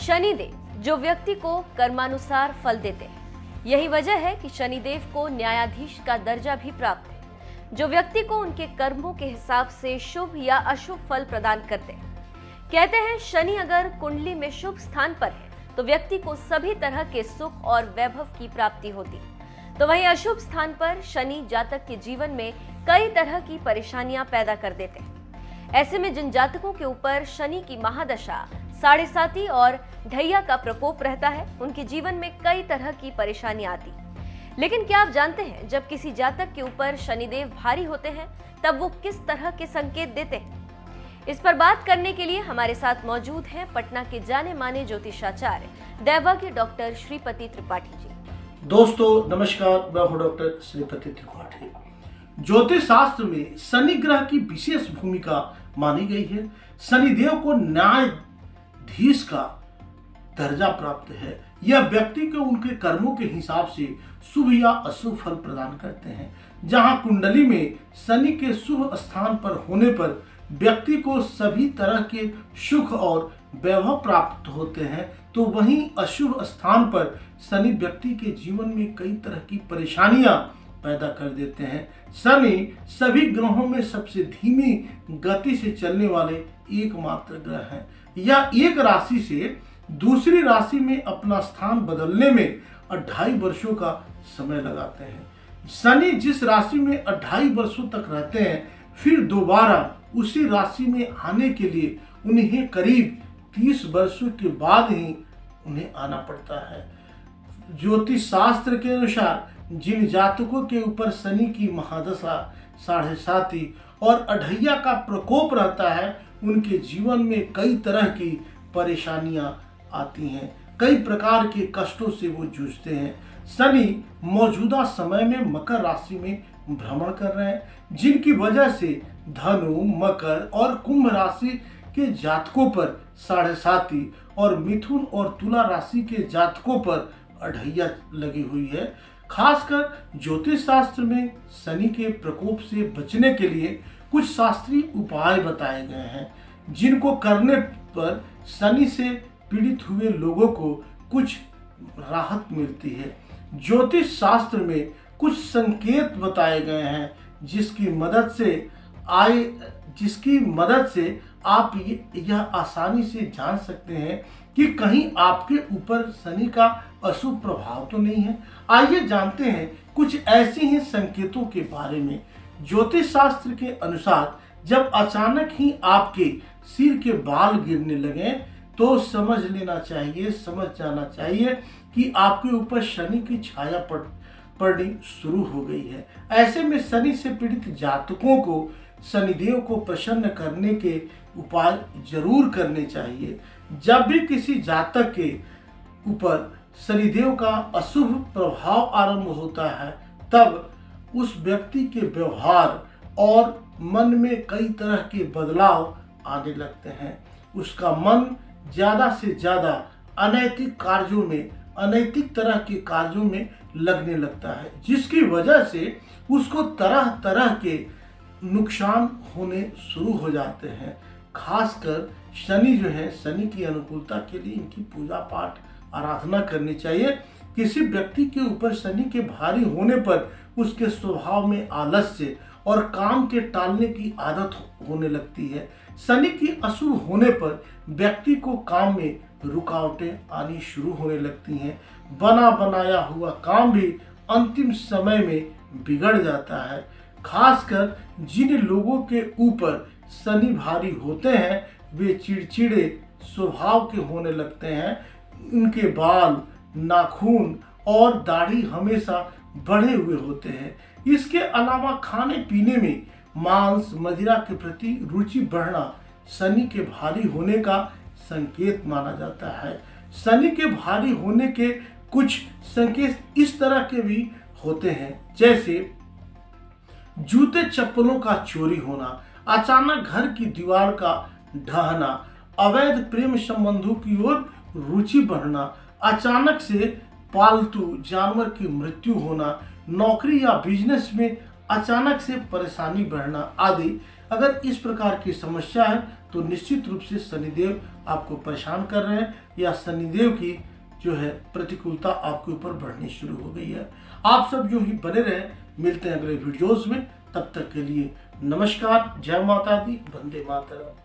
शनिदेव जो व्यक्ति को कर्मानुसार फल देते हैं, यही वजह है कि शनिदेव को न्यायाधीश का दर्जा भी प्राप्त है, जो व्यक्ति को उनके कर्मों के हिसाब से शुभ या अशुभ फल प्रदान करते हैं। कहते हैं शनि अगर कुंडली में शुभ स्थान पर है तो व्यक्ति को सभी तरह के सुख और वैभव की प्राप्ति होती है, तो वहीं अशुभ स्थान पर शनि जातक के जीवन में कई तरह की परेशानियां पैदा कर देते हैं। ऐसे में जिन जातकों के ऊपर शनि की महादशा, साढ़े साती और ढैया का प्रकोप रहता है, उनके जीवन में कई तरह की परेशानी आती। लेकिन क्या आप जानते हैं जब किसी जातक के ऊपर शनिदेव भारी होते हैं तब वो किस तरह के संकेत देते हैं? इस पर बात करने के लिए हमारे साथ मौजूद हैं पटना के जाने माने ज्योतिषाचार्य दैवज्ञ डॉक्टर श्रीपति त्रिपाठी जी। दोस्तों नमस्कार, मैं हूं डॉक्टर श्रीपति त्रिपाठी। ज्योतिष शास्त्र में शनि ग्रह की विशेष भूमिका मानी गई है। शनिदेव को न्यायाधीश का दर्जा प्राप्त है। यह व्यक्ति को उनके कर्मों के हिसाब से शुभ या अशुभ फल प्रदान करते हैं। जहां कुंडली में शनि के शुभ स्थान पर होने पर व्यक्ति को सभी तरह के सुख और वैभव प्राप्त होते हैं, तो वहीं अशुभ स्थान पर शनि व्यक्ति के जीवन में कई तरह की परेशानियां पैदा कर देते हैं। शनि सभी ग्रहों में सबसे धीमी गति से चलने वाले एकमात्र ग्रह हैं। यह एक राशि से दूसरी राशि में अपना स्थान बदलने में 2.5 वर्षों का समय लगाते हैं। शनि जिस राशि में 2.5 वर्षों तक रहते हैं, फिर दोबारा उसी राशि में आने के लिए उन्हें करीब 30 वर्षों के बाद ही उन्हें आना पड़ता है। ज्योतिष शास्त्र के अनुसार जिन जातकों के ऊपर शनि की महादशा, साढ़े साती और अढ़ैया का प्रकोप रहता है, उनके जीवन में कई तरह की परेशानियां आती हैं, कई प्रकार के कष्टों से वो जूझते हैं। शनि मौजूदा समय में मकर राशि में भ्रमण कर रहे हैं, जिनकी वजह से धनु, मकर और कुंभ राशि के जातकों पर साढ़े साती और मिथुन और तुला राशि के जातकों पर अढ़ैया लगी हुई है। खासकर ज्योतिष शास्त्र में शनि के प्रकोप से बचने के लिए कुछ शास्त्रीय उपाय बताए गए हैं, जिनको करने पर शनि से पीड़ित हुए लोगों को कुछ राहत मिलती है। ज्योतिष शास्त्र में कुछ संकेत बताए गए हैं जिसकी मदद से आप यह आसानी से जान सकते हैं कि कहीं आपके ऊपर शनि का अशुभ प्रभाव तो नहीं है। आइए जानते हैं कुछ ऐसे ही संकेतों के बारे में। ज्योतिष शास्त्र के अनुसार जब अचानक ही आपके सिर के बाल गिरने लगे तो समझ जाना चाहिए कि आपके ऊपर शनि की छाया पड़नी शुरू हो गई है। ऐसे में शनि से पीड़ित जातकों को शनिदेव को प्रसन्न करने के उपाय जरूर करने चाहिए। जब भी किसी जातक के ऊपर शनिदेव का अशुभ प्रभाव आरंभ होता है, तब उस व्यक्ति के व्यवहार और मन में कई तरह के बदलाव आने लगते हैं। उसका मन ज्यादा से ज्यादा अनैतिक तरह के कार्यों में लगने लगता है, जिसकी वजह से उसको तरह तरह के नुकसान होने शुरू हो जाते हैं। खासकर शनि जो है, शनि की अनुकूलता के लिए इनकी पूजा पाठ आराधना करनी चाहिए। किसी व्यक्ति के ऊपर शनि के भारी होने पर उसके स्वभाव में आलस्य और काम के टालने की आदत होने लगती है। शनि की अशुभ होने पर व्यक्ति को काम में रुकावटें आनी शुरू होने लगती हैं। बना बनाया हुआ काम भी अंतिम समय में बिगड़ जाता है। खासकर जिन लोगों के ऊपर शनि भारी होते हैं, वे चिड़चिड़े स्वभाव के होने लगते हैं। उनके बाल, नाखून और दाढ़ी हमेशा बढ़े हुए होते हैं। इसके अलावा खाने पीने में मांस, मदिरा के प्रति रुचि बढ़ना शनि के भारी होने का संकेत माना जाता है। शनि के भारी होने के कुछ संकेत इस तरह के भी होते हैं, जैसे जूते चप्पलों का चोरी होना, अचानक घर की दीवार का ढहना, अवैध प्रेम संबंधों की ओर रुचि बढ़ना, अचानक से पालतू जानवर की मृत्यु होना, नौकरी या बिजनेस में अचानक से परेशानी बढ़ना आदि। अगर इस प्रकार की समस्या है तो निश्चित रूप से शनिदेव आपको परेशान कर रहे हैं या शनिदेव की जो है प्रतिकूलता आपके ऊपर बढ़नी शुरू हो गई है। आप सब जो ही बने रहें, मिलते हैं अगले वीडियोस में। तब तक के लिए नमस्कार, जय माता दी, वंदे मातरम।